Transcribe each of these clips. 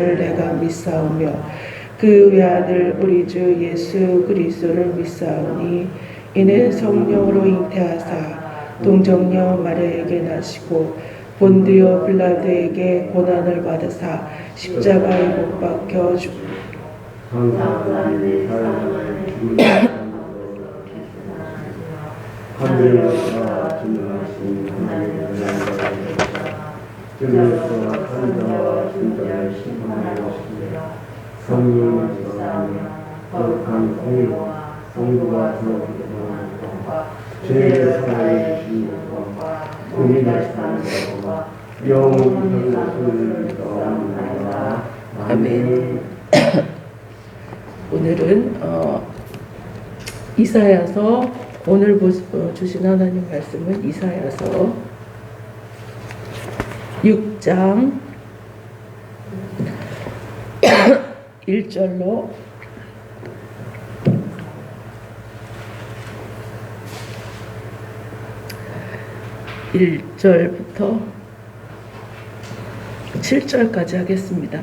내가 믿사오며 그 외아들 우리 주 예수 그리스도를 믿사오니 이는 성령으로 잉태하사 동정녀 마리아에게 나시고 본디오 빌라도에게 고난을 받으사 십자가에 못 박혀 하늘에서 진노하신 하나님의 들에서 산자와 진자를 심판하였습니다. 성령을 지도하며 거룩한 공의와 성부와 성부와 죄를 사하여 주신 것과 공의를 사하는 것과 영원히 살을 믿어옵니다. 아멘. 오늘은 이사야서 오늘 주신 하나님 말씀은 이사야서 6장 1절로 1절부터 7절까지 하겠습니다.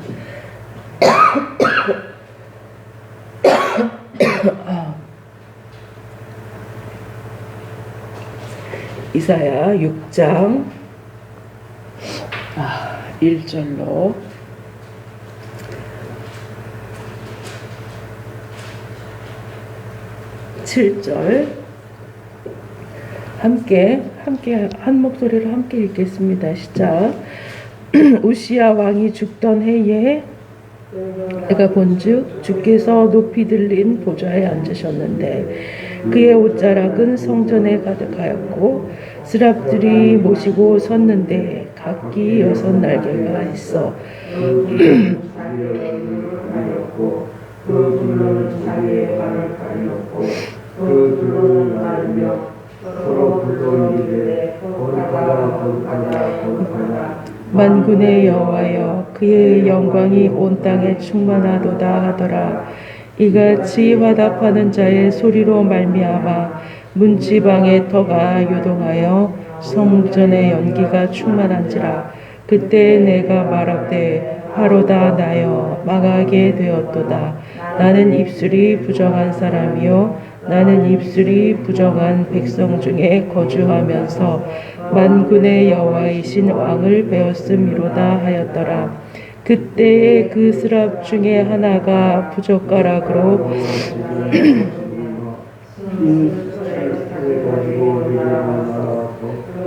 이사야 6장 1절로 7절 함께 한 목소리로 함께 읽겠습니다. 시작. 우시야 왕이 죽던 해에 내가 본즉 주께서 높이 들린 보좌에 앉으셨는데 그의 옷자락은 성전에 가득하였고 스랍들이 모시고 섰는데 각기 6날개가 있어 만군의 여호와여 그의 영광이 온 땅에 충만하도다 하더라. 이같이 화답하는 자의 소리로 말미암아 문지방의 터가 요동하여 성전의 연기가 충만한지라. 그때 내가 말하되 하로다 나여 망하게 되었도다. 나는 입술이 부정한 사람이요 나는 입술이 부정한 백성 중에 거주하면서 만군의 여호와이신 왕을 배웠음이로다 하였더라. 그때에 그 스랍 중에 하나가 부젓가락으로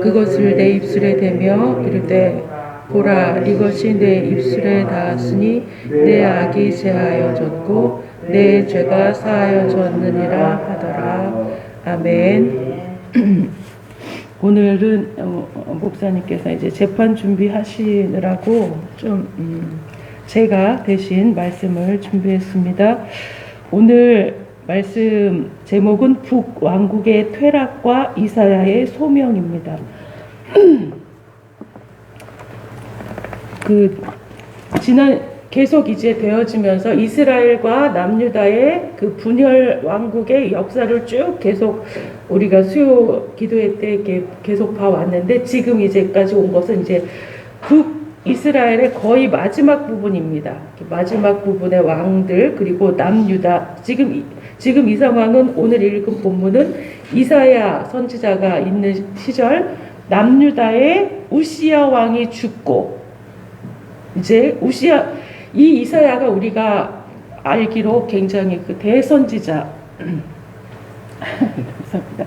그것을 내 입술에 대며 이르되 보라 이것이 내 입술에 닿았으니 내 악이 제하여졌고 내 죄가 사하여졌느니라 하더라. 아멘. 오늘은 목사님께서 이제 재판 준비하시느라고 좀 제가 대신 말씀을 준비했습니다. 오늘 말씀 제목은 북왕국의 퇴락과 이사야의 소명입니다. 계속 이제 되어지면서 이스라엘과 남유다의 그 분열 왕국의 역사를 쭉 계속 우리가 수요 기도회 때 계속 봐왔는데 지금 이제까지 온 것은 이제 북이스라엘의 거의 마지막 부분입니다. 마지막 부분의 왕들 그리고 남유다 지금 이 상황은 오늘 읽은 본문은 이사야 선지자가 있는 시절 남유다의 우시야 왕이 죽고 이제 이 이사야가 우리가 알기로 굉장히 그 대선지자 감사합니다.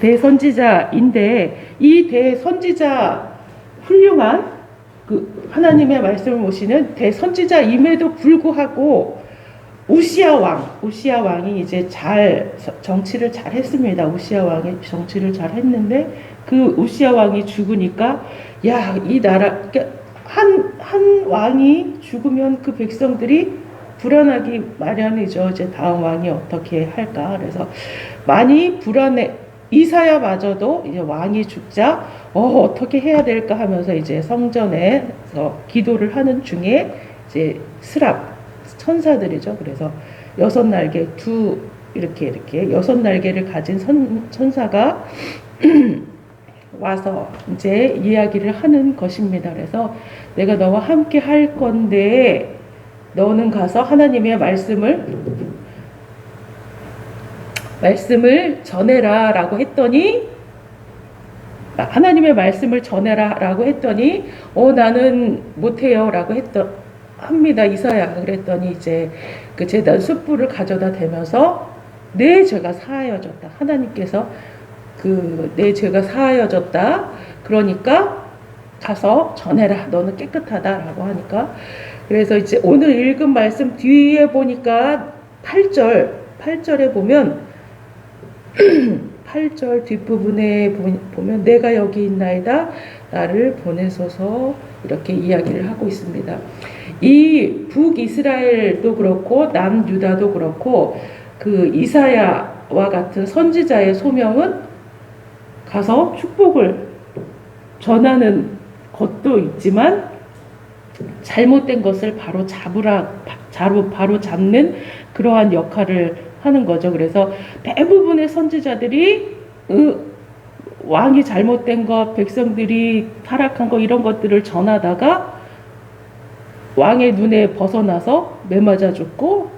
대선지자인데 이 대선지자 훌륭한 그 하나님의 말씀을 모시는 대선지자임에도 불구하고 우시야 왕이 이제 정치를 잘 했습니다. 우시야 왕이 정치를 잘 했는데 그 우시야 왕이 죽으니까 이 나라 한 왕이 죽으면 그 백성들이 불안하기 마련이죠. 이제 다음 왕이 어떻게 할까? 그래서 많이 불안해. 이사야마저도 이제 왕이 죽자 어떻게 해야 될까 하면서 이제 성전에서 기도를 하는 중에 이제 스랍 천사들이죠. 그래서 6날개 이렇게 6날개를 가진 천사가 와서 이제 이야기를 하는 것입니다. 그래서 내가 너와 함께 할 건데 너는 가서 하나님의 말씀을 전해라 라고 했더니, 하나님의 말씀을 전해라 라고 했더니 나는 못해요 라고 합니다. 이사야. 그랬더니 이제 그 제단 숯불을 가져다 대면서 내 죄가 사하여졌다. 하나님께서 내 죄가 사하여졌다. 그러니까 가서 전해라. 너는 깨끗하다라고 하니까. 그래서 이제 오늘 읽은 말씀 뒤에 보니까 8절에 보면 8절 뒷부분에 보면 내가 여기 있나이다. 나를 보내소서 이렇게 이야기를 하고 있습니다. 이 북이스라엘도 그렇고 남유다도 그렇고 그 이사야와 같은 선지자의 소명은 가서 축복을 전하는 것도 있지만 잘못된 것을 바로 잡는 그러한 역할을 하는 거죠. 그래서 대부분의 선지자들이 왕이 잘못된 것, 백성들이 타락한 것 이런 것들을 전하다가 왕의 눈에 벗어나서 매맞아 죽고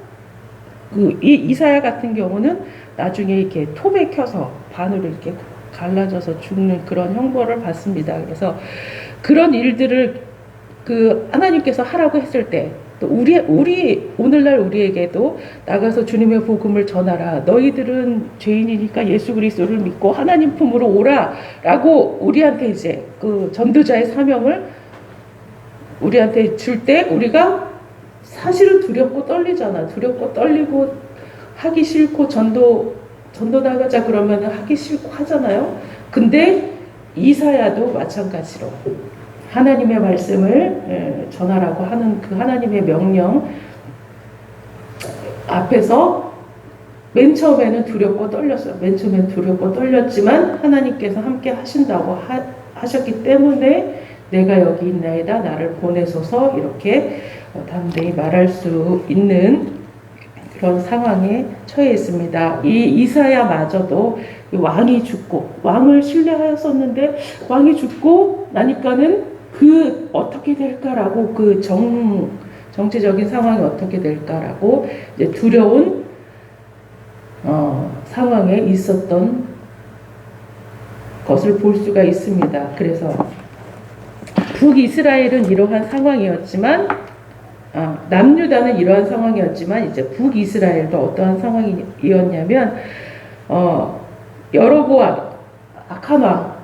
이사야 같은 경우는 나중에 이렇게 톱에 켜서 반으로 이렇게 갈라져서 죽는 그런 형벌을 받습니다. 그래서 그런 일들을 하나님께서 하라고 했을 때 또 오늘날 우리에게도 나가서 주님의 복음을 전하라. 너희들은 죄인이니까 예수 그리스도를 믿고 하나님 품으로 오라라고 우리한테 이제 그 전도자의 사명을 우리한테 줄 때 우리가 사실은 두렵고 떨리잖아. 두렵고 떨리고 하기 싫고 전도 나가자 그러면 하기 싫고 하잖아요. 근데 이사야도 마찬가지로 하나님의 말씀을 전하라고 하는 그 하나님의 명령 앞에서 맨 처음에는 두렵고 떨렸어요. 맨 처음에는 두렵고 떨렸지만 하나님께서 함께 하신다고 하셨기 때문에 내가 여기 있나이다. 나를 보내소서 이렇게 담대히 말할 수 있는 그런 상황에 처해 있습니다. 이 이사야마저도 왕이 죽고 왕을 신뢰하였었는데 왕이 죽고 나니까는 어떻게 될까라고 정치적인 상황이 어떻게 될까라고 이제 두려운 상황에 있었던 것을 볼 수가 있습니다. 그래서 북이스라엘은 이러한 상황이었지만 남유다는 이러한 상황이었지만 이제 북이스라엘도 어떠한 상황이었냐면 여로보암 악한 왕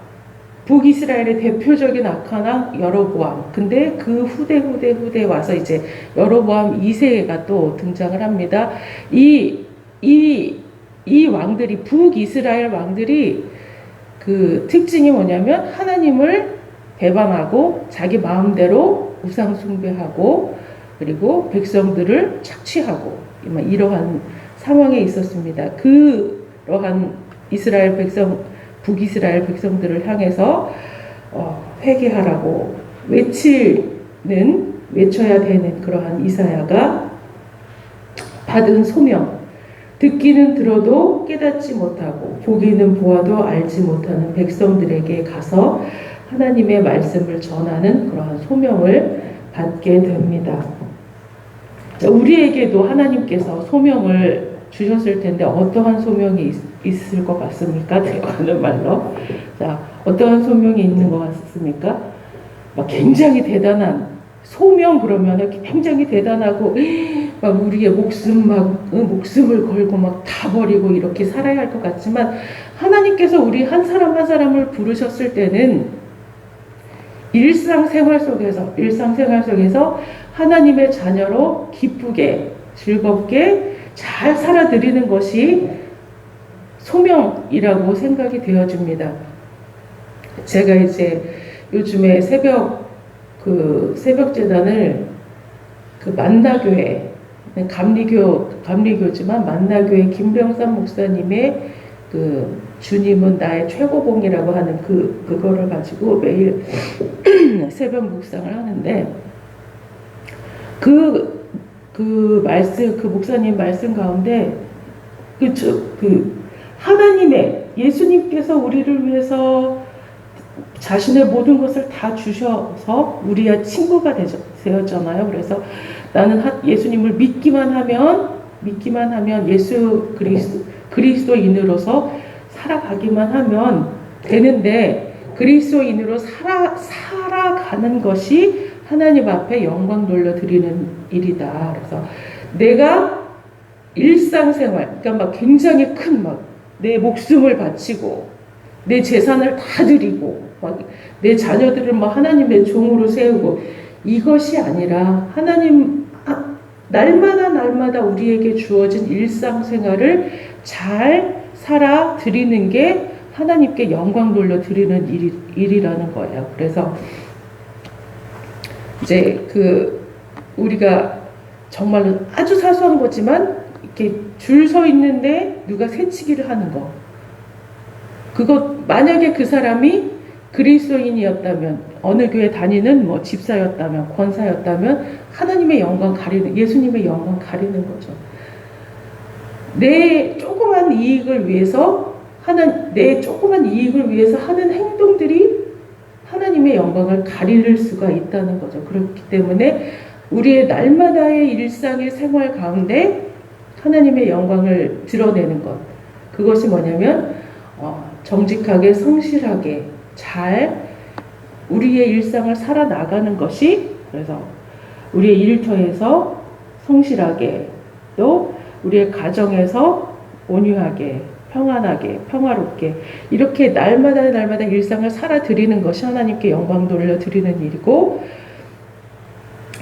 북이스라엘의 대표적인 악한 왕 여로보암. 근데 그 후대 와서 이제 여로보암 2세가 또 등장을 합니다. 이 왕들이 북이스라엘 왕들이 그 특징이 뭐냐면 하나님을 배반하고 자기 마음대로 우상 숭배하고 그리고 백성들을 착취하고 이러한 상황에 있었습니다. 그러한 북이스라엘 백성들을 향해서 회개하라고 외쳐야 되는 그러한 이사야가 받은 소명, 듣기는 들어도 깨닫지 못하고 보기는 보아도 알지 못하는 백성들에게 가서 하나님의 말씀을 전하는 그러한 소명을 받게 됩니다. 우리에게도 하나님께서 소명을 주셨을 텐데 어떠한 소명이 있을 것 같습니까? 제가 하는 말로. 자, 어떠한 소명이 있는 것 같습니까? 굉장히 대단한 소명 그러면 굉장히 대단하고 막 우리의 목숨을 걸고 막 다 버리고 이렇게 살아야 할 것 같지만 하나님께서 우리 한 사람 한 사람을 부르셨을 때는 일상생활 속에서 하나님의 자녀로 기쁘게 즐겁게 잘 살아드리는 것이 소명이라고 생각이 되어집니다. 제가 이제 요즘에 새벽 재단을 만나교회 감리교지만 만나교회 김병삼 목사님의 주님은 나의 최고봉이라고 하는 그거를 가지고 매일 새벽 묵상을 하는데 그 목사님 말씀 가운데 하나님의 예수님께서 우리를 위해서 자신의 모든 것을 다 주셔서 우리의 친구가 되었잖아요. 그래서 나는 예수님을 믿기만 하면 예수 그리스도인으로서 살아가기만 하면 되는데, 그리스도인으로 살아가는 것이 하나님 앞에 영광 돌려드리는 일이다. 그래서 내가 일상생활, 그러니까 막 굉장히 큰 내 목숨을 바치고 내 재산을 다 드리고 내 자녀들을 하나님의 종으로 세우고, 이것이 아니라 하나님 날마다 우리에게 주어진 일상생활을 잘 살아 드리는 게 하나님께 영광 돌려 드리는 일이라는 거예요. 그래서 이제 우리가 정말로 아주 사소한 거지만 이렇게 줄 서 있는데 누가 새치기를 하는 거, 그거 만약에 그 사람이 그리스도인이었다면, 어느 교회 다니는 집사였다면, 권사였다면 하나님의 영광 가리는, 예수님의 영광 가리는 거죠. 내 조그만 이익을 위해서 하는 행동들이 하나님의 영광을 가릴 수가 있다는 거죠. 그렇기 때문에 우리의 날마다의 일상의 생활 가운데 하나님의 영광을 드러내는 것, 그것이 뭐냐면 정직하게 성실하게 잘 우리의 일상을 살아나가는 것이, 그래서 우리의 일터에서 성실하게, 또 우리의 가정에서 온유하게, 평안하게, 평화롭게 이렇게 날마다 일상을 살아드리는 것이 하나님께 영광 돌려드리는 일이고,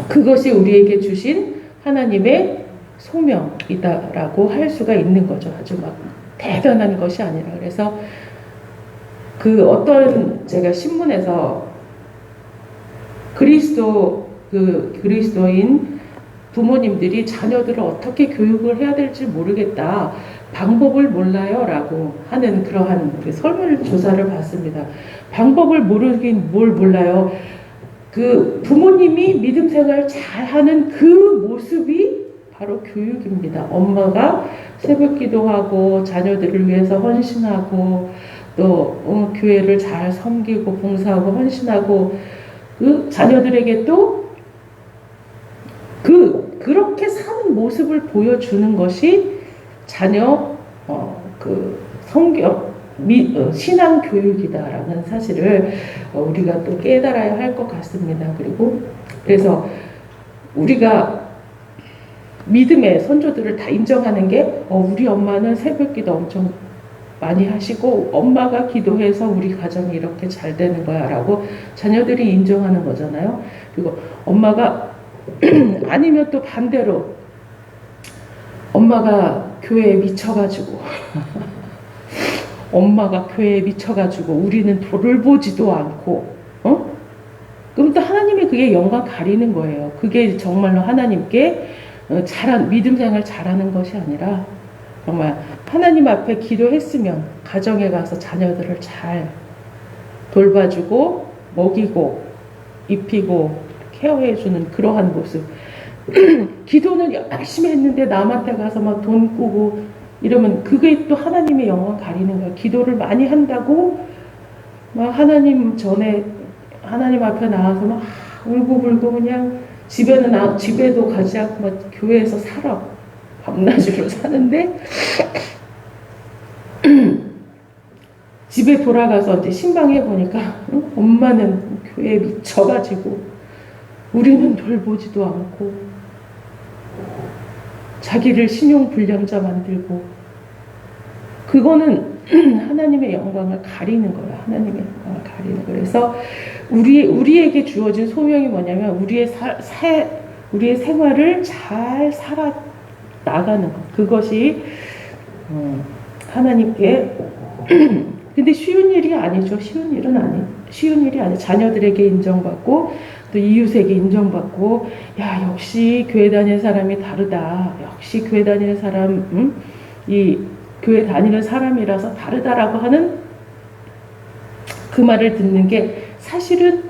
그것이 우리에게 주신 하나님의 소명이다라고 할 수가 있는 거죠. 아주 대단한 것이 아니라. 그래서 제가 신문에서 그리스도인 부모님들이 자녀들을 어떻게 교육을 해야 될지 모르겠다, 방법을 몰라요 라고 하는 그러한 설문조사를 봤습니다. 방법을 모르긴 뭘 몰라요. 부모님이 믿음 생활 잘하는 그 모습이 바로 교육입니다. 엄마가 새벽 기도하고 자녀들을 위해서 헌신하고, 또 교회를 잘 섬기고 봉사하고 헌신하고, 자녀들에게 또 그렇게 사는 모습을 보여주는 것이 자녀 성경 신앙 교육이다라는 사실을 우리가 또 깨달아야 할 것 같습니다. 그래서 우리가 믿음의 선조들을 다 인정하는 게, 우리 엄마는 새벽기도 엄청 많이 하시고 엄마가 기도해서 우리 가정이 이렇게 잘 되는 거야 라고 자녀들이 인정하는 거잖아요. 그리고 엄마가 아니면 또 반대로 엄마가 교회에 미쳐가지고 우리는 돌을 보지도 않고, 그럼 또 하나님이 그게 영광 가리는 거예요. 그게 정말로 하나님께 믿음 생활 잘하는 것이 아니라, 정말 하나님 앞에 기도했으면 가정에 가서 자녀들을 잘 돌봐주고 먹이고 입히고 케어해주는 그러한 모습. 기도는 열심히 했는데 남한테 가서 돈 꾸고 이러면 그게 또 하나님의 영광 가리는 거예요. 기도를 많이 한다고 하나님 앞에 나와서 울고불고 그냥 집에도 가지 않고 교회에서 살아. 밤낮으로 사는데 집에 돌아가서 이제 신방해 보니까 엄마는 교회에 미쳐가지고 우리는 돌보지도 않고 자기를 신용불량자 만들고, 그거는 하나님의 영광을 가리는 거예요. 하나님의 영광을 가리는 거예요. 그래서 우리에게 주어진 소명이 뭐냐면 우리의 생활을 잘 살아 나가는 것. 그것이 하나님께 근데 쉬운 일이 아니죠. 쉬운 일이 아니에요. 자녀들에게 인정받고 또 이웃에게 인정받고, 역시 교회 다니는 사람이 다르다. 역시 교회 다니는 사람, 이 교회 다니는 사람이라서 다르다라고 하는 그 말을 듣는 게 사실은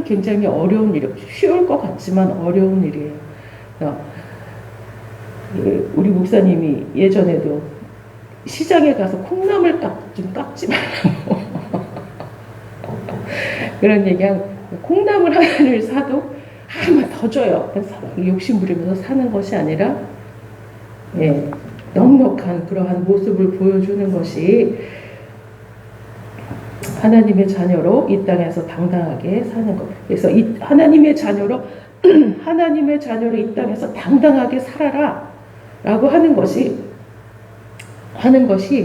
굉장히 어려운 일이에요. 쉬울 것 같지만 어려운 일이에요. 우리 목사님이 예전에도 시장에 가서 콩나물 좀 깎지 말라고 그런 얘기하고, 콩나물 하나를 사도 더 터져요. 욕심 부리면서 사는 것이 아니라 예, 넉넉한 그러한 모습을 보여주는 것이 하나님의 자녀로 이 땅에서 당당하게 사는 것. 그래서 이 하나님의 자녀로 하나님의 자녀로 이 땅에서 당당하게 살아라라고 하는 것이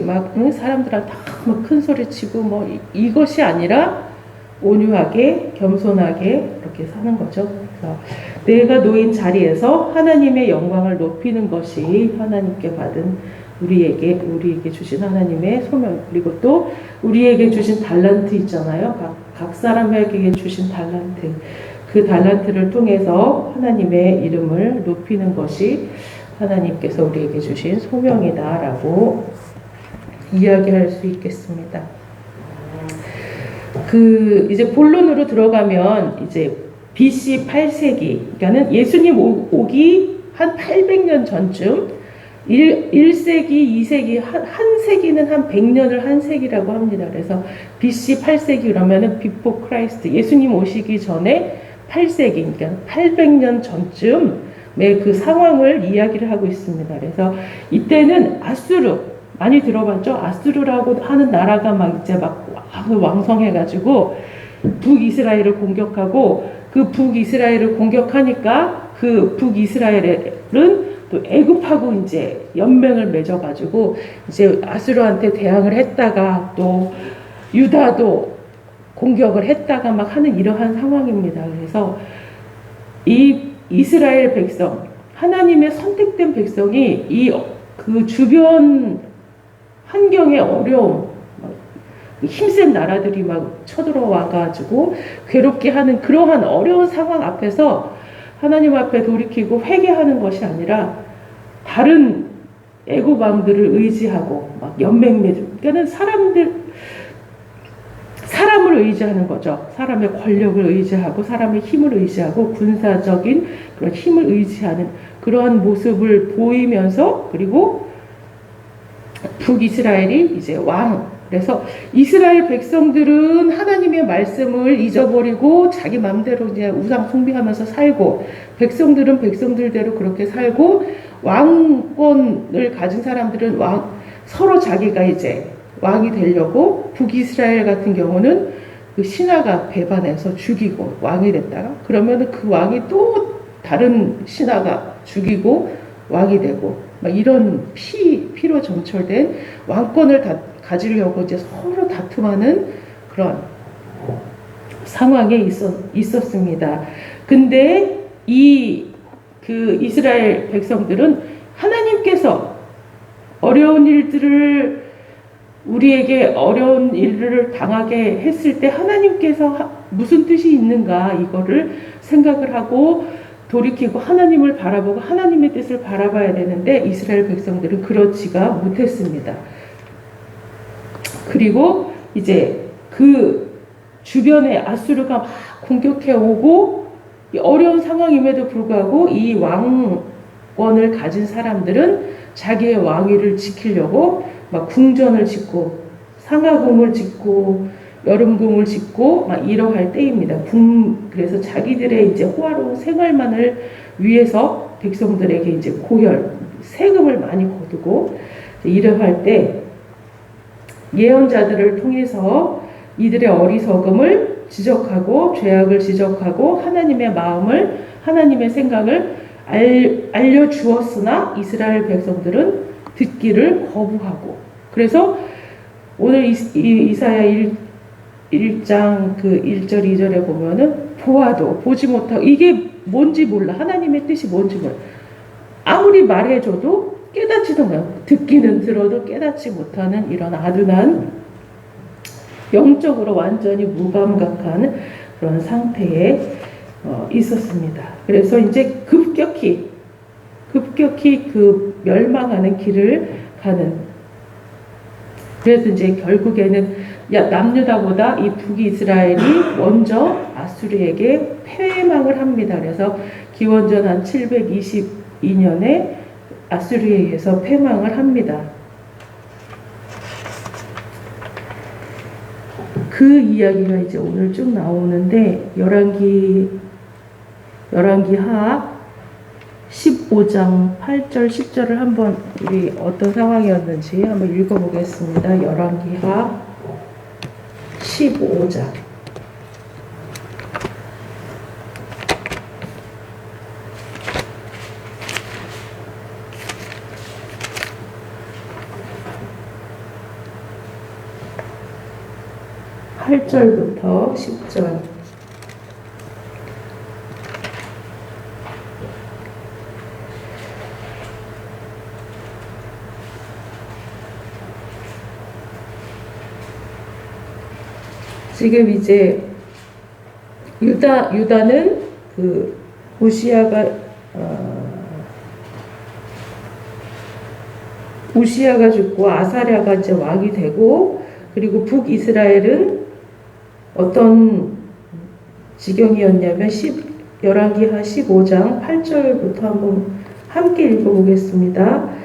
막 사람들한테 막 큰 소리 치고 뭐 이것이 아니라 온유하게 겸손하게 그렇게 사는 거죠. 그래서 내가 놓인 자리에서 하나님의 영광을 높이는 것이 하나님께 받은 우리에게 주신 하나님의 소명, 그리고 또 우리에게 주신 달란트 있잖아요. 각 사람에게 주신 달란트, 그 달란트를 통해서 하나님의 이름을 높이는 것이 하나님께서 우리에게 주신 소명이다라고 이야기할 수 있겠습니다. 이제 본론으로 들어가면 이제 BC 8세기, 그러니까는 예수님 오기 한 800년 전쯤, 1세기, 2세기, 한 세기는 한 100년을 한 세기라고 합니다. 그래서 BC 8세기 그러면은 Before Christ, 예수님 오시기 전에 8세기, 그러니까 800년 전쯤의 그 상황을 이야기를 하고 있습니다. 그래서 이때는 아수르, 많이 들어봤죠? 아수르라고 하는 나라가 막 이제 막 왕성해가지고 북이스라엘을 공격하고, 그 북이스라엘을 공격하니까 그 북이스라엘은 또 애굽하고 이제 연맹을 맺어가지고 이제 아수르한테 대항을 했다가 또 유다도 공격을 했다가 막 하는 이러한 상황입니다. 그래서 이 이스라엘 백성, 하나님의 선택된 백성이 그 주변 환경의 어려움, 힘센 나라들이 막 쳐들어와가지고 괴롭게 하는 그러한 어려운 상황 앞에서 하나님 앞에 돌이키고 회개하는 것이 아니라 다른 애국 왕들을 의지하고 막 연맹 맺음, 그러니까는 사람을 의지하는 거죠. 사람의 권력을 의지하고 사람의 힘을 의지하고 군사적인 그런 힘을 의지하는 그러한 모습을 보이면서, 그리고 북이스라엘이 이제 그래서 이스라엘 백성들은 하나님의 말씀을 잊어버리고 자기 마음대로 이제 우상 숭배하면서 살고, 백성들은 백성들대로 그렇게 살고, 왕권을 가진 사람들은 서로 자기가 이제 왕이 되려고, 북이스라엘 같은 경우는 그 신하가 배반해서 죽이고 왕이 됐다가, 그러면 그 왕이 또 다른 신하가 죽이고 왕이 되고, 막 이런 피로 점철된 왕권을 가지려고 이제 서로 다툼하는 그런 상황에 있었습니다. 근데 그 이스라엘 백성들은 하나님께서 우리에게 어려운 일을 당하게 했을 때 하나님께서 무슨 뜻이 있는가, 이거를 생각을 하고 돌이키고 하나님을 바라보고 하나님의 뜻을 바라봐야 되는데, 이스라엘 백성들은 그렇지가 못했습니다. 그리고 이제 그 주변에 아수르가 막 공격해 오고, 어려운 상황임에도 불구하고 이 왕권을 가진 사람들은 자기의 왕위를 지키려고 막 궁전을 짓고 상하궁을 짓고 여름궁을 짓고 막 이러할 때입니다. 그래서 자기들의 이제 호화로운 생활만을 위해서 백성들에게 이제 세금을 많이 거두고 이러할 때, 예언자들을 통해서 이들의 어리석음을 지적하고 죄악을 지적하고 하나님의 마음을, 하나님의 생각을 알려주었으나 이스라엘 백성들은 듣기를 거부하고, 그래서 오늘 이사야 1장 그 1절 2절에 보면은 보아도 보지 못하고, 이게 뭔지 몰라, 하나님의 뜻이 뭔지 몰라, 아무리 말해줘도 깨닫지도 못하고, 듣기는 들어도 깨닫지 못하는 이런 아둔한, 영적으로 완전히 무감각한 그런 상태에 있었습니다. 그래서 이제 급격히 그 멸망하는 길을 가는, 그래서 이제 결국에는 남유다보다 이 북이스라엘이 먼저 아수르에게 패망을 합니다. 그래서 기원전 한 722년에 아수르에 의해서 패망을 합니다. 그 이야기가 이제 오늘 쭉 나오는데, 열왕기하 15장 8절 10절을 한번 우리 어떤 상황이었는지 한번 읽어보겠습니다. 열왕기하 15장 8절부터 10절. 지금 이제 유다는 그 우시야가 죽고 아사랴가 이제 왕이 되고, 그리고 북이스라엘은 어떤 지경이었냐면 열왕기하 15장 8절부터 한번 함께 읽어보겠습니다.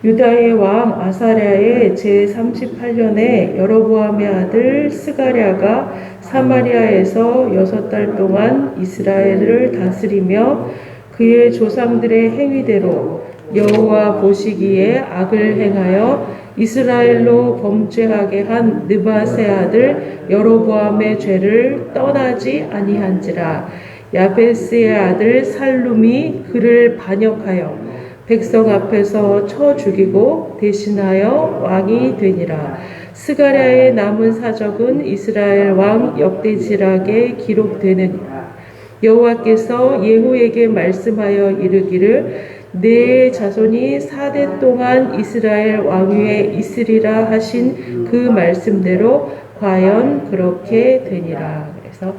유다의 왕 아사랴의 제38년에 여로보암의 아들 스가랴가 사마리아에서 6달 동안 이스라엘을 다스리며 그의 조상들의 행위대로 여호와 보시기에 악을 행하여 이스라엘로 범죄하게 한 느밧의 아들 여로보암의 죄를 떠나지 아니한지라. 야베스의 아들 살룸이 그를 반역하여 백성 앞에서 쳐 죽이고 대신하여 왕이 되니라. 스가랴의 남은 사적은 이스라엘 왕 역대지락에 기록되느니라. 여호와께서 예후에게 말씀하여 이르기를 내 자손이 4대 동안 이스라엘 왕위에 있으리라 하신 그 말씀대로 과연 그렇게 되니라. 그래서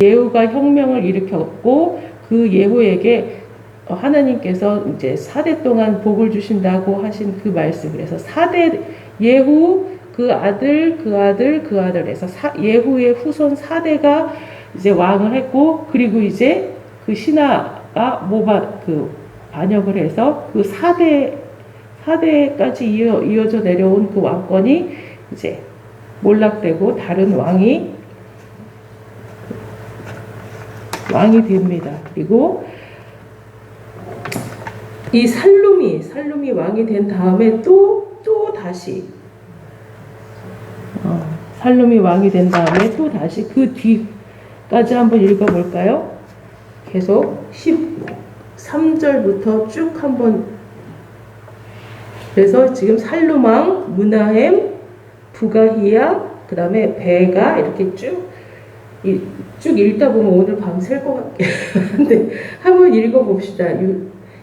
예후가 혁명을 일으켰고 그 예후에게 하나님께서 이제 4대 동안 복을 주신다고 하신 그 말씀. 그래서 4대 예후 그 아들 해서 예후의 후손 4대가 이제 왕을 했고, 그리고 이제 그 신하가 반역을 해서 그 4대까지 이어져 내려온 그 왕권이 이제 몰락되고 다른 왕이 됩니다. 그리고 이 살룸이 왕이 된 다음에 또 다시 살룸이 왕이 된 다음에 또 다시 그 뒤까지 한번 읽어볼까요? 계속 13절부터 쭉 한번. 그래서 지금 살룸 왕, 무나헴, 부가히야, 그 다음에 베가 이렇게 쭉 읽다 보면 오늘 밤 샐 것 같긴 한데 한번 읽어봅시다.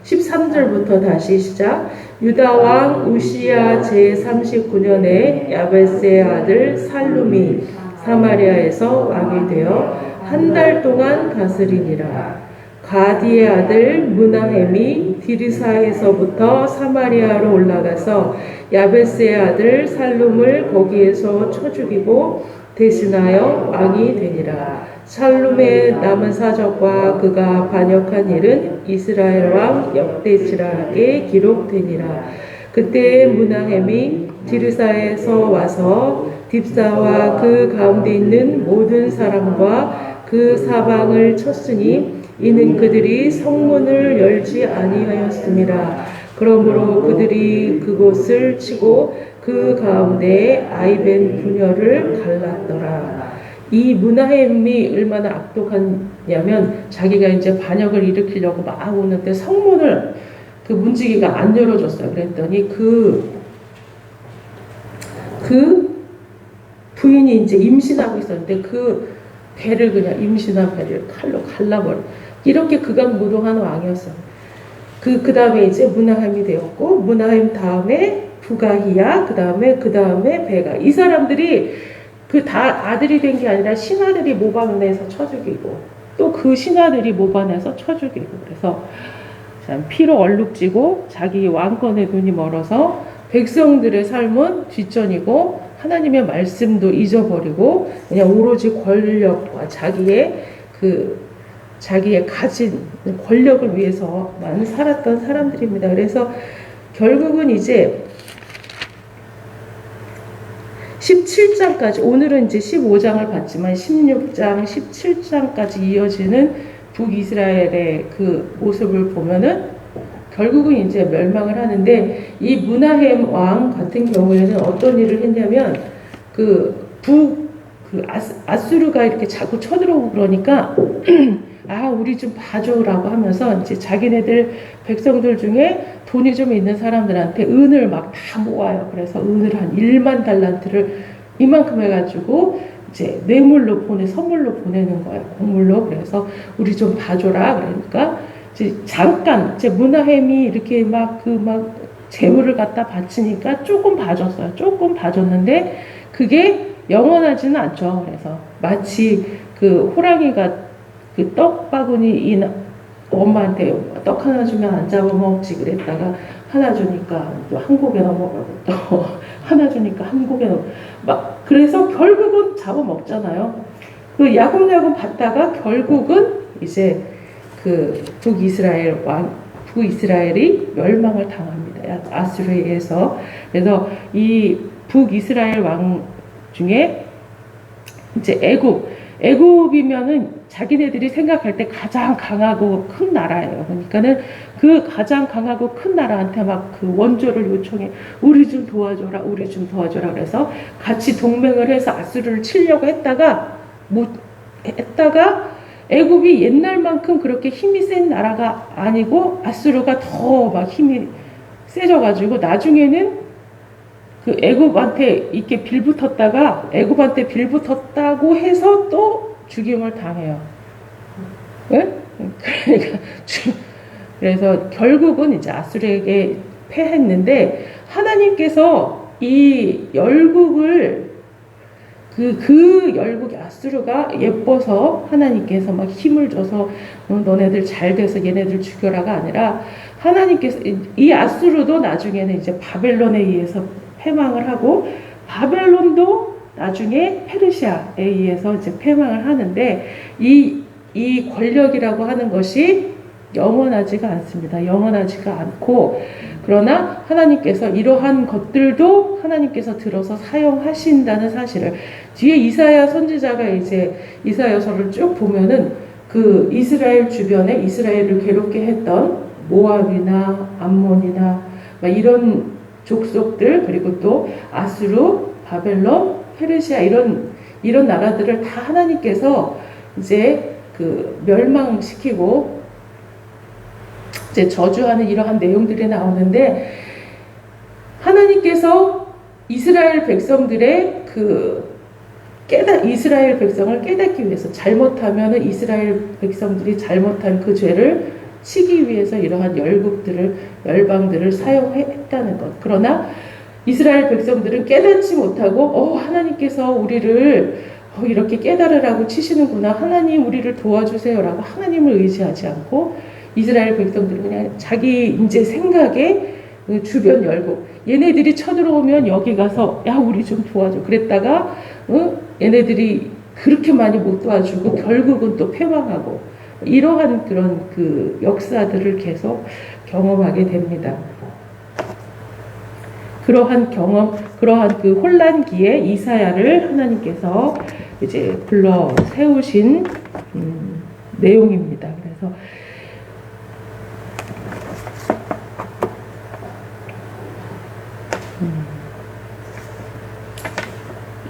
13절부터 다시 시작. 유다 왕 우시야 제39년에 야베스의 아들 살룸이 사마리아에서 왕이 되어 한 달 동안 다스리니라. 가디의 아들 무나헴이 디르사에서부터 사마리아로 올라가서 야베스의 아들 살룸을 거기에서 쳐 죽이고 대신하여 왕이 되니라. 살룸의 남은 사적과 그가 반역한 일은 이스라엘 왕 역대지락에 기록되니라. 그때 무나헴이 디르사에서 와서 딥사와 그 가운데 있는 모든 사람과 그 사방을 쳤으니 이는 그들이 성문을 열지 아니하였음이라. 그러므로 그들이 그곳을 치고 그 가운데에 아이벤 분열을 갈랐더라. 이 무나헴이 얼마나 악독하냐면 자기가 이제 반역을 일으키려고 막 오는데 성문을 그 문지기가 안 열어줬어요. 그랬더니 그 부인이 이제 임신하고 있었는데 그 배를 그냥 임신한 배를 칼로 갈라버려. 이렇게 극악무도한 왕이었어요. 그 다음에 이제 무나헴이 되었고, 무나헴 다음에 부가히야, 그 다음에 베가. 이 사람들이 그 다 아들이 된 게 아니라 신하들이 모반에서 쳐 죽이고, 또 그 신하들이 모반에서 쳐 죽이고, 그래서 참 피로 얼룩지고 자기 왕권에 눈이 멀어서 백성들의 삶은 뒷전이고 하나님의 말씀도 잊어버리고 그냥 오로지 권력과 자기의 가진 권력을 위해서만 살았던 사람들입니다. 그래서 결국은 이제 17장까지, 오늘은 이제 15장을 봤지만 16장, 17장까지 이어지는 북이스라엘의 그 모습을 보면은 결국은 이제 멸망을 하는데, 이 므나헴 왕 같은 경우에는 어떤 일을 했냐면 아수르가 이렇게 자꾸 쳐들어오고 그러니까 아, 우리 좀 봐줘라고 하면서 이제 자기네들 백성들 중에 돈이 좀 있는 사람들한테 은을 막 다 모아요. 그래서 은을 한 1만 달란트를 이만큼 해가지고 이제 뇌물로 선물로 보내는 거예요. 공물로. 그래서 우리 좀 봐줘라. 그러니까 이제 잠깐 이제 므나헴이 이렇게 막 재물을 갖다 바치니까 조금 봐줬어요. 조금 봐줬는데 그게 영원하지는 않죠. 그래서 마치 그 호랑이가 그 떡 바구니 엄마한테 떡 하나 주면 안 잡아먹지 그랬다가 하나 주니까 또 한 고개 넘어가고 또 하나 주니까 한 고개 막 그래서 결국은 잡아먹잖아요. 그 야금야금 받다가 결국은 이제 그 북이스라엘이 멸망을 당합니다. 아수르에 의해서. 그래서 이 북이스라엘 왕 중에 이제 애굽이면은 자기네들이 생각할 때 가장 강하고 큰 나라예요. 그러니까는 그 가장 강하고 큰 나라한테 막 그 원조를 요청해. 우리 좀 도와줘라. 우리 좀 도와줘라. 그래서 같이 동맹을 해서 아수르를 치려고 했다가 애굽이 옛날만큼 그렇게 힘이 센 나라가 아니고 아수르가 더 막 힘이 세져가지고 나중에는 그 애굽한테 이렇게 애굽한테 빌붙었다고 해서 또 죽임을 당해요. 네? 그러니까 그래서 결국은 이제 아수르에게 패했는데 하나님께서 이 열국을 그 열국이 아수르가 예뻐서 하나님께서 막 힘을 줘서 너네들 잘 돼서 얘네들 죽여라가 아니라 하나님께서 이 아수르도 나중에는 이제 바벨론에 의해서 패망을 하고 바벨론도 나중에 페르시아에 의해서 이제 패망을 하는데 이 권력이라고 하는 것이 영원하지가 않습니다. 영원하지가 않고 그러나 하나님께서 이러한 것들도 하나님께서 들어서 사용하신다는 사실을 뒤에 이사야 선지자가 이제 이사야서를 쭉 보면은 그 이스라엘 주변에 이스라엘을 괴롭게 했던 모압이나 암몬이나 막 이런 족속들 그리고 또 아수르, 바벨론, 페르시아 이런 나라들을 다 하나님께서 이제 그 멸망시키고 이제 저주하는 이러한 내용들이 나오는데 하나님께서 이스라엘 백성들의 이스라엘 백성을 깨닫기 위해서 잘못하면은 이스라엘 백성들이 잘못한 그 죄를 치기 위해서 이러한 열방들을 사용했다는 것. 그러나 이스라엘 백성들은 깨닫지 못하고 하나님께서 우리를 이렇게 깨달으라고 치시는구나. 하나님 우리를 도와주세요라고 하나님을 의지하지 않고 이스라엘 백성들은 그냥 자기 이제 생각에 주변 열고 얘네들이 쳐들어오면 여기 가서 야 우리 좀 도와줘 그랬다가 얘네들이 그렇게 많이 못 도와주고 결국은 또 패망하고 이러한 그런 그 역사들을 계속 경험하게 됩니다. 그러한 그 혼란기에 이사야를 하나님께서 이제 불러 세우신 내용입니다. 그래서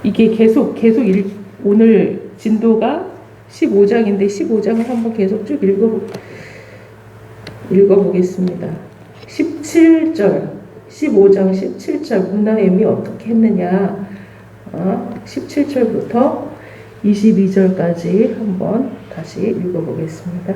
이게 계속 오늘 진도가 15장인데 15장을 한번 계속 쭉 읽어보겠습니다. 17절 15장 17절 므나헴이 어떻게 했느냐 17절부터 22절까지 한번 다시 읽어보겠습니다.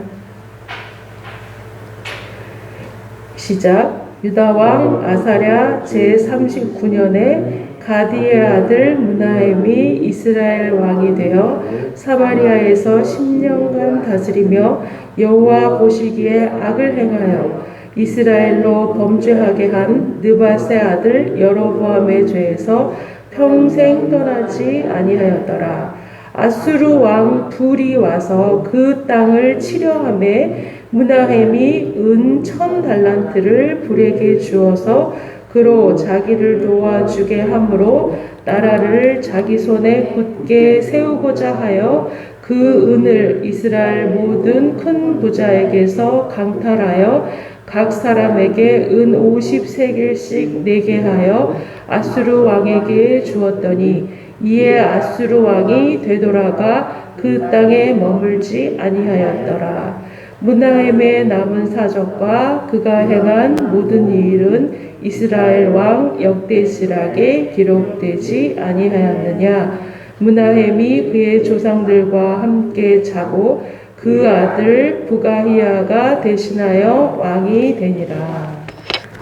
시작. 유다왕 아사랴 제39년에 가디의 아들 므나헴이 이스라엘 왕이 되어 사마리아에서 10년간 다스리며 여호와 보시기에 악을 행하여 이스라엘로 범죄하게 한 느밧의 아들 여로보암의 죄에서 평생 떠나지 아니하였더라. 아수르 왕 둘이 와서 그 땅을 치려하매 므나헴이 은 1000달란트를 불에게 주어서 그로 자기를 도와주게 함으로 나라를 자기 손에 굳게 세우고자 하여 그 은을 이스라엘 모든 큰 부자에게서 강탈하여 각 사람에게 은 50세겔씩 내게 하여 아수르 왕에게 주었더니 이에 아수르 왕이 되돌아가 그 땅에 머물지 아니하였더라. 므나헴의 남은 사적과 그가 행한 모든 일은 이스라엘 왕 역대시락에 기록되지 아니하였느냐. 므나헴이 그의 조상들과 함께 자고 그 아들 부가히야가 대신하여 왕이 되니라.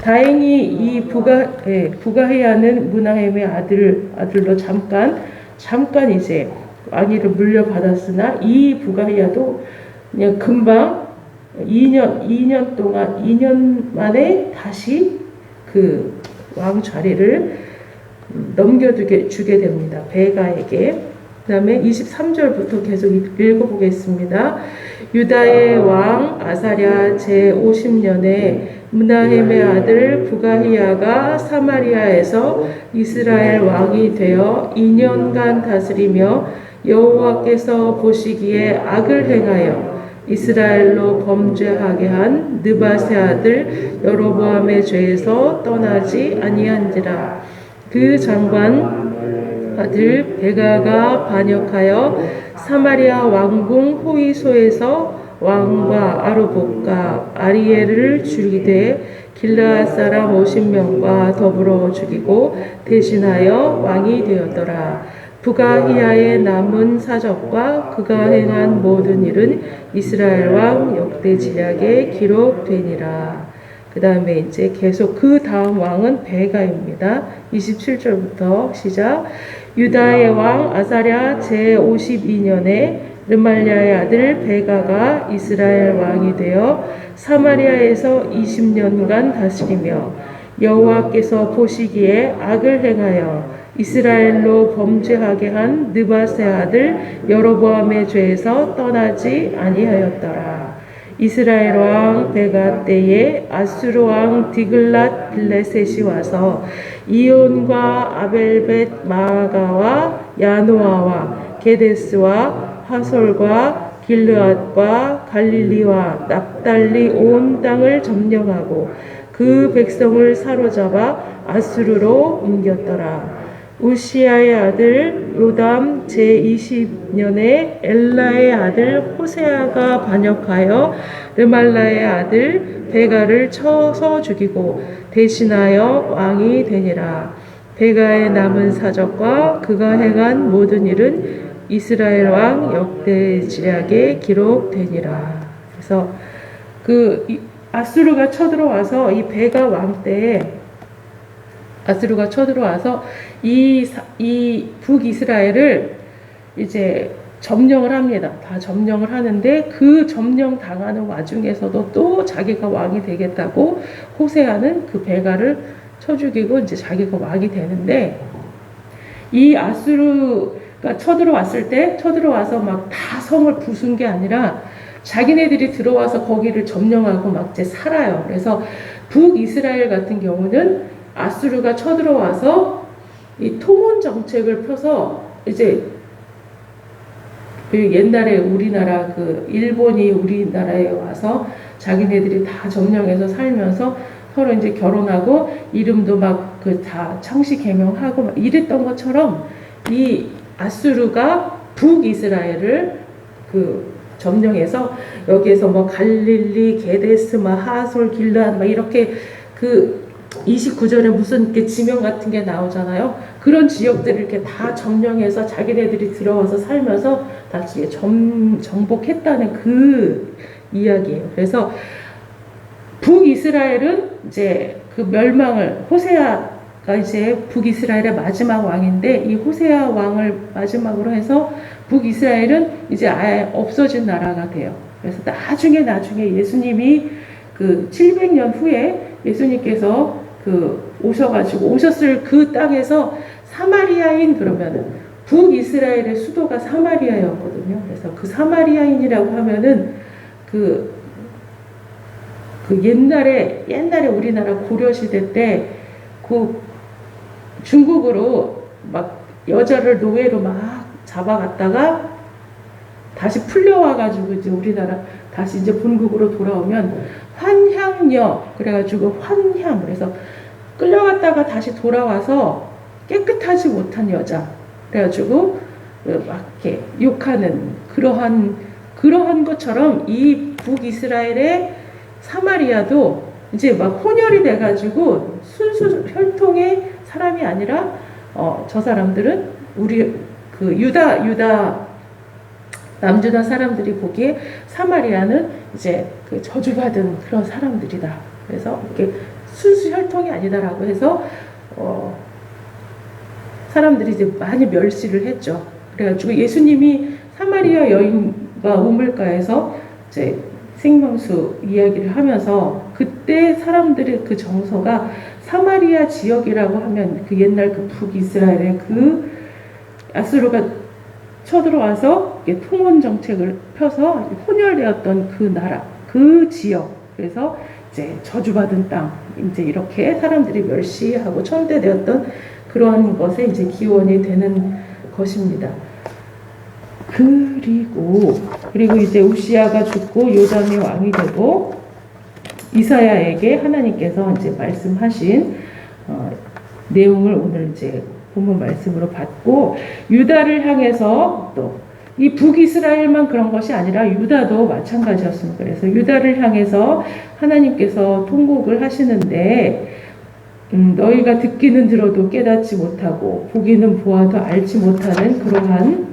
다행히 이 부가히야는 므나헴의 아들로 잠깐 이제 왕위를 물려받았으나 이 부가히야도 그냥 금방 2년 만에 다시 그 왕 자리를 넘겨주게 됩니다. 베가에게. 그 다음에 23절부터 계속 읽어보겠습니다. 유다의 왕 아사랴 제50년에 므나헴의 아들 부가히야가 사마리아에서 이스라엘 왕이 되어 2년간 다스리며 여호와께서 보시기에 악을 행하여 이스라엘로 범죄하게 한 느밧의 아들 여로보암의 죄에서 떠나지 아니한지라. 그 장관 아들 베가가 반역하여 사마리아 왕궁 호위소에서 왕과 아루복과 아리엘을 죽이되 길르앗 사람 50명과 더불어 죽이고 대신하여 왕이 되었더라. 부가히야의 남은 사적과 그가 행한 모든 일은 이스라엘 왕 역대지략에 기록되니라. 그 다음에 이제 계속 그 다음 왕은 베가입니다. 27절부터 시작. 유다의 왕 아사랴 제52년에 르말랴의 아들 베가가 이스라엘 왕이 되어 사마리아에서 20년간 다스리며 여호와께서 보시기에 악을 행하여 이스라엘로 범죄하게 한 느밧의 아들 여로보암의 죄에서 떠나지 아니하였더라. 이스라엘 왕 베가 때에 아수르 왕 디글랏 빌레셋이 와서 이온과 아벨벳 마가와 야노아와 게데스와 하솔과 길르앗과 갈릴리와 납달리 온 땅을 점령하고 그 백성을 사로잡아 아수르로 옮겼더라. 우시야의 아들 요담 제20년에 엘라의 아들 호세아가 반역하여 르말라의 아들 베가를 쳐서 죽이고 대신하여 왕이 되니라. 베가의 남은 사적과 그가 행한 모든 일은 이스라엘 왕 역대지략에 기록되니라. 그래서 아수르가 쳐들어와서 이 베가 왕 때에 아수르가 쳐들어와서 이 북이스라엘을 이제 점령을 합니다. 다 점령을 하는데 그 점령 당하는 와중에서도 또 자기가 왕이 되겠다고 호세아는 그 베가를 쳐 죽이고 이제 자기가 왕이 되는데 이 아수르가 쳐들어와서 막 다 성을 부순 게 아니라 자기네들이 들어와서 거기를 점령하고 막 이제 살아요. 그래서 북이스라엘 같은 경우는 아수르가 쳐들어와서 이 통원 정책을 펴서 이제 그 옛날에 우리나라 그 일본이 우리나라에 와서 자기네들이 다 점령해서 살면서 서로 이제 결혼하고 이름도 막 그 다 창씨 개명하고 막 이랬던 것처럼 이 아수르가 북이스라엘을 그 점령해서 여기에서 뭐 갈릴리, 게데스, 막 하솔, 길르앗 막 이렇게 그 29절에 무슨 이렇게 지명 같은 게 나오잖아요. 그런 지역들을 이렇게 다 점령해서 자기네들이 들어와서 살면서 다시 정복했다는 그 이야기예요. 그래서 북이스라엘은 이제 그 멸망을 호세아가 이제 북이스라엘의 마지막 왕인데 이 호세아 왕을 마지막으로 해서 북이스라엘은 이제 아예 없어진 나라가 돼요. 그래서 나중에 예수님이 그 700년 후에 예수님께서 오셨을 그 땅에서 사마리아인 그러면은 북이스라엘의 수도가 사마리아였거든요. 그래서 그 사마리아인이라고 하면은 그 옛날에 우리나라 고려시대 때 그 중국으로 막 여자를 노예로 막 잡아갔다가 다시 풀려와가지고 이제 우리나라 다시 이제 본국으로 돌아오면 환향녀 그래가지고 환향 그래서 끌려갔다가 다시 돌아와서 깨끗하지 못한 여자 그래가지고 막 이렇게 욕하는 그러한 것처럼 이 북이스라엘의 사마리아도 이제 막 혼혈이 돼가지고 순수 혈통의 사람이 아니라 저 사람들은 우리 그 유다 남주다 사람들이 보기에 사마리아는 이제 그 저주받은 그런 사람들이다. 그래서 이렇게 순수 혈통이 아니다라고 해서 사람들이 이제 많이 멸시를 했죠. 그래가지고 예수님이 사마리아 여인과 우물가에서 이제 생명수 이야기를 하면서 그때 사람들의 그 정서가 사마리아 지역이라고 하면 그 옛날 그 북이스라엘의 그 아수르가 쳐들어와서 통원 정책을 펴서 혼혈되었던 그 나라, 그 지역. 그래서 이제 저주받은 땅, 이제 이렇게 사람들이 멸시하고 천대되었던 그러한 것에 이제 기원이 되는 것입니다. 그리고 이제 우시아가 죽고 요담이 왕이 되고 이사야에게 하나님께서 이제 말씀하신 내용을 오늘 이제 본문 말씀으로 받고 유다를 향해서 또 이 북이스라엘만 그런 것이 아니라 유다도 마찬가지였습니다. 그래서 유다를 향해서 하나님께서 통곡을 하시는데 너희가 듣기는 들어도 깨닫지 못하고 보기는 보아도 알지 못하는 그러한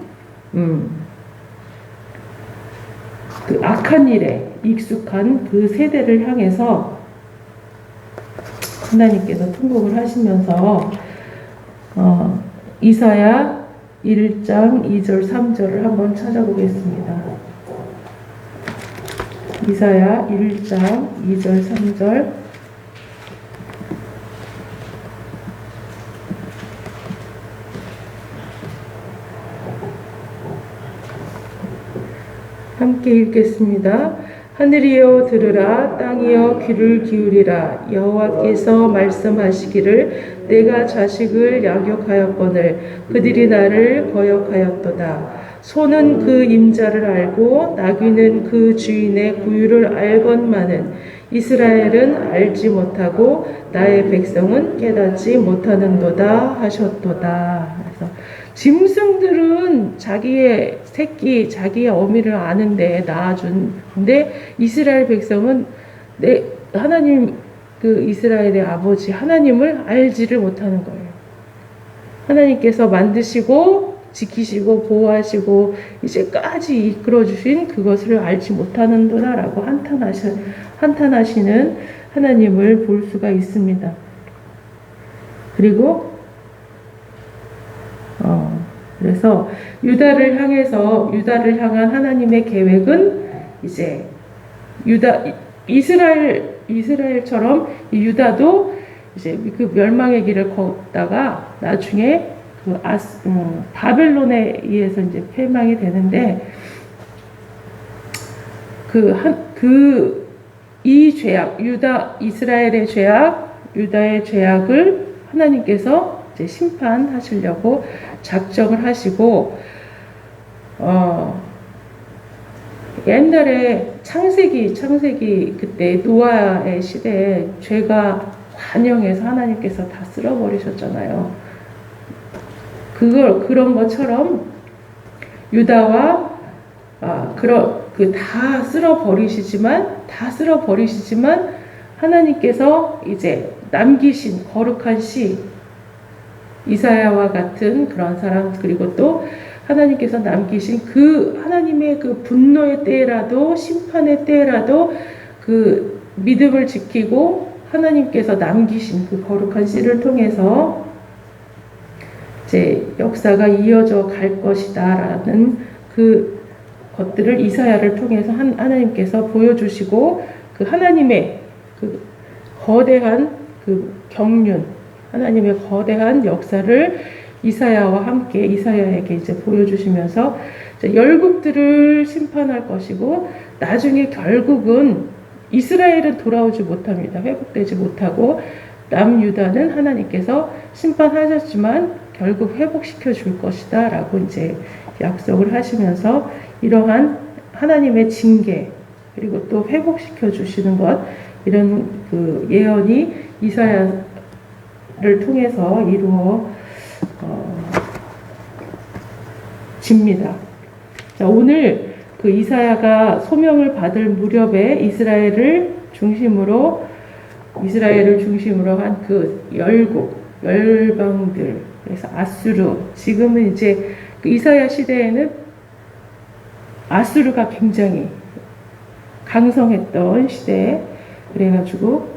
그 악한 일에 익숙한 그 세대를 향해서 하나님께서 통곡을 하시면서 이사야 1장 2절 3절을 한번 찾아보겠습니다. 이사야 1장 2절 3절 함께 읽겠습니다. 하늘이여 들으라, 땅이여 귀를 기울이라. 여호와께서 말씀하시기를 내가 자식을 양육하였거늘 그들이 나를 거역하였도다. 소는 그 임자를 알고 나귀는 그 주인의 구유를 알건만은 이스라엘은 알지 못하고 나의 백성은 깨닫지 못하는도다 하셨도다. 그래서 짐승들은 자기의 새끼, 자기의 어미를 아는데 낳아준. 근데 이스라엘 백성은 하나님 그 이스라엘의 아버지 하나님을 알지를 못하는 거예요. 하나님께서 만드시고 지키시고 보호하시고 이제까지 이끌어 주신 그것을 알지 못하는도다라고 한탄하시는 하나님을 볼 수가 있습니다. 그리고 그래서 유다를 향한 하나님의 계획은 이제 이스라엘처럼 유다도 이제 그 멸망의 길을 걷다가 나중에 바벨론에 의해서 이제 패망이 되는데 이 죄악, 이스라엘의 죄악, 유다의 죄악을 하나님께서 이제 심판하시려고 작정을 하시고 옛날에 창세기 그때 노아의 시대에 죄가 관영해서 하나님께서 다 쓸어버리셨잖아요. 그런 것처럼 유다와 다 쓸어버리시지만 하나님께서 이제 남기신 거룩한 씨 이사야와 같은 그런 사람 그리고 또 하나님께서 남기신 그 하나님의 그 분노의 때라도 심판의 때라도 그 믿음을 지키고 하나님께서 남기신 그 거룩한 씨를 통해서 이제 역사가 이어져 갈 것이다라는 그 것들을 이사야를 통해서 하나님께서 보여주시고 그 하나님의 그 거대한 그 경륜, 하나님의 거대한 역사를 이사야와 함께 이사야에게 이제 보여주시면서 이제 열국들을 심판할 것이고 나중에 결국은 이스라엘은 돌아오지 못합니다. 회복되지 못하고 남유다는 하나님께서 심판하셨지만 결국 회복시켜 줄 것이다 라고 이제 약속을 하시면서 이러한 하나님의 징계 그리고 또 회복시켜 주시는 것 이런 그 예언이 이사야를 통해서 이루어집니다. 자, 오늘 그 이사야가 소명을 받을 무렵에 이스라엘을 중심으로 한 그 열방들, 그래서 아수르, 지금은 이제 그 이사야 시대에는 아수르가 굉장히 강성했던 시대에 그래가지고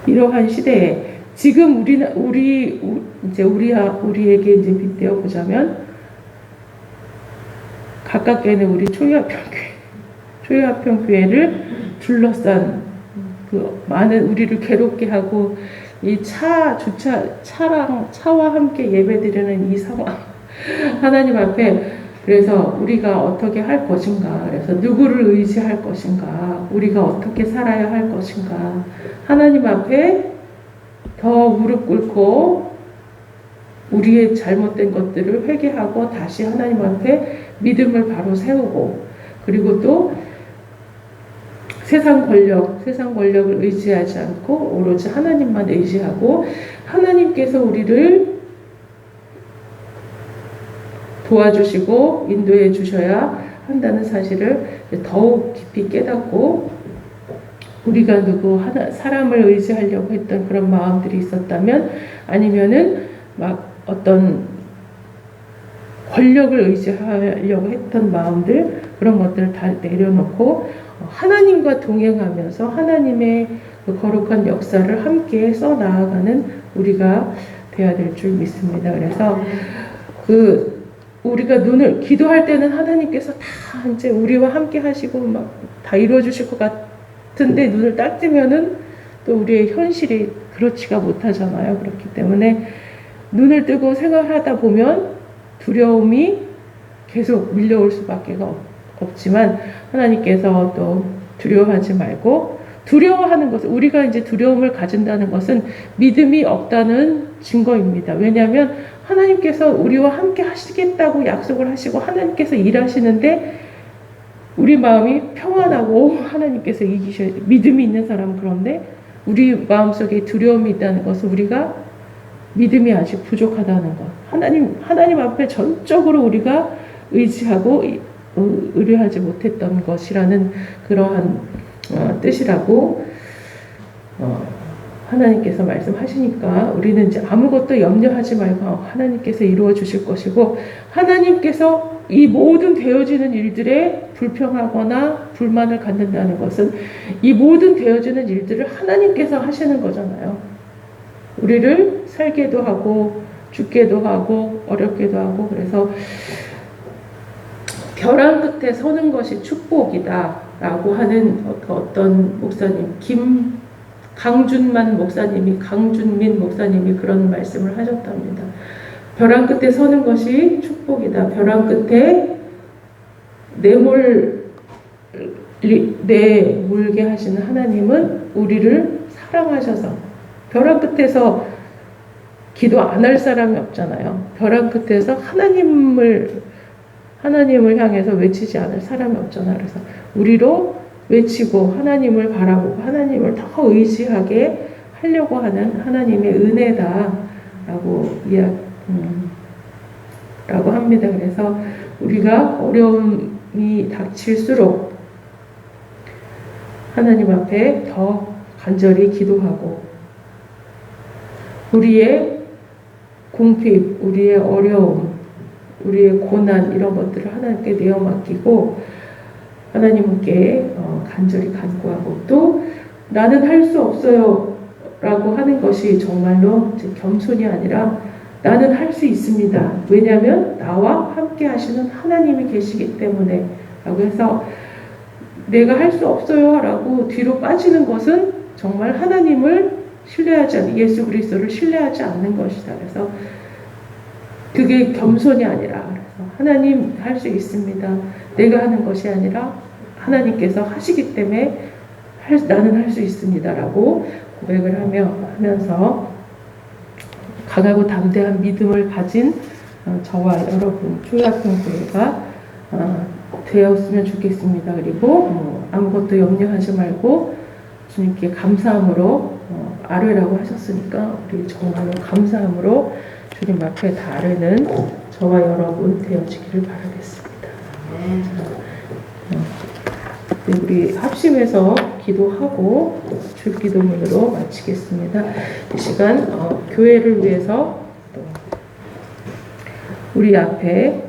이러한 시대에 지금 우리에게 이제 빗대어 보자면 가깝게는 우리 초유화평교회를 둘러싼 그 많은 우리를 괴롭게 하고 이 차와 함께 예배드리는 이 상황 하나님 앞에 그래서 우리가 어떻게 할 것인가 그래서 누구를 의지할 것인가 우리가 어떻게 살아야 할 것인가 하나님 앞에 더 무릎 꿇고 우리의 잘못된 것들을 회개하고 다시 하나님 앞에 믿음을 바로 세우고 그리고 또 세상 권력을 의지하지 않고 오로지 하나님만 의지하고 하나님께서 우리를 도와주시고 인도해 주셔야 한다는 사실을 더욱 깊이 깨닫고 우리가 사람을 의지하려고 했던 그런 마음들이 있었다면 아니면은 막 어떤 권력을 의지하려고 했던 마음들 그런 것들을 다 내려놓고 하나님과 동행하면서 하나님의 그 거룩한 역사를 함께 써나가는 우리가 돼야 될 줄 믿습니다. 그래서 우리가 기도할 때는 하나님께서 다 이제 우리와 함께 하시고 막 다 이루어 주실 것 같은데 눈을 딱 뜨면은 또 우리의 현실이 그렇지가 못하잖아요. 그렇기 때문에 눈을 뜨고 생각하다 보면 두려움이 계속 밀려올 수밖에 없지만 하나님께서 또 두려워하지 말고 두려워하는 것은 우리가 이제 두려움을 가진다는 것은 믿음이 없다는 증거입니다. 왜냐하면 하나님께서 우리와 함께 하시겠다고 약속을 하시고 하나님께서 일하시는데 우리 마음이 평안하고 하나님께서 믿음이 있는 사람은 그런데 우리 마음속에 두려움이 있다는 것은 우리가 믿음이 아직 부족하다는 것. 하나님 앞에 전적으로 우리가 의지하고 의뢰하지 못했던 것이라는 그러한 뜻이라고 하나님께서 말씀하시니까 우리는 이제 아무것도 염려하지 말고 하나님께서 이루어 주실 것이고 하나님께서 이 모든 되어지는 일들에 불평하거나 불만을 갖는다는 것은 이 모든 되어지는 일들을 하나님께서 하시는 거잖아요. 우리를 살게도 하고 죽게도 하고 어렵게도 하고 그래서 벼랑 끝에 서는 것이 축복이다 라고 하는 어떤 목사님 강준민 목사님이 그런 말씀을 하셨답니다. 벼랑 끝에 서는 것이 축복이다. 벼랑 끝에 내몰게 하시는 하나님은 우리를 사랑하셔서 벼랑 끝에서 기도 안 할 사람이 없잖아요. 벼랑 끝에서 하나님을 향해서 외치지 않을 사람이 없잖아요. 그래서 우리로 외치고 하나님을 바라보고 하나님을 더 의지하게 하려고 하는 하나님의 은혜다라고 라고 합니다. 그래서 우리가 어려움이 닥칠수록 하나님 앞에 더 간절히 기도하고 우리의 궁핍, 우리의 어려움, 우리의 고난 이런 것들을 하나님께 내어 맡기고 하나님께 간절히 간구하고 또 나는 할 수 없어요 라고 하는 것이 정말로 겸손이 아니라 나는 할 수 있습니다. 왜냐하면 나와 함께 하시는 하나님이 계시기 때문에 라고 해서 내가 할 수 없어요 라고 뒤로 빠지는 것은 정말 하나님을 신뢰하지 않는 예수 그리스도를 신뢰하지 않는 것이다. 그래서 그게 겸손이 아니라 그래서 하나님 할 수 있습니다. 내가 하는 것이 아니라 하나님께서 하시기 때문에 나는 할 수 있습니다라고 고백을 하면서 강하고 담대한 믿음을 가진 저와 여러분 초약성교회가 되었으면 좋겠습니다. 그리고 아무것도 염려하지 말고 주님께 감사함으로 아뢰라고 하셨으니까 우리 정말로 감사함으로 주님 앞에 다 아뢰는 저와 여러분 되어지기를 바라겠습니다. 네, 우리 합심해서 기도하고 줄기도문으로 마치겠습니다. 이 시간 교회를 위해서 또 우리 앞에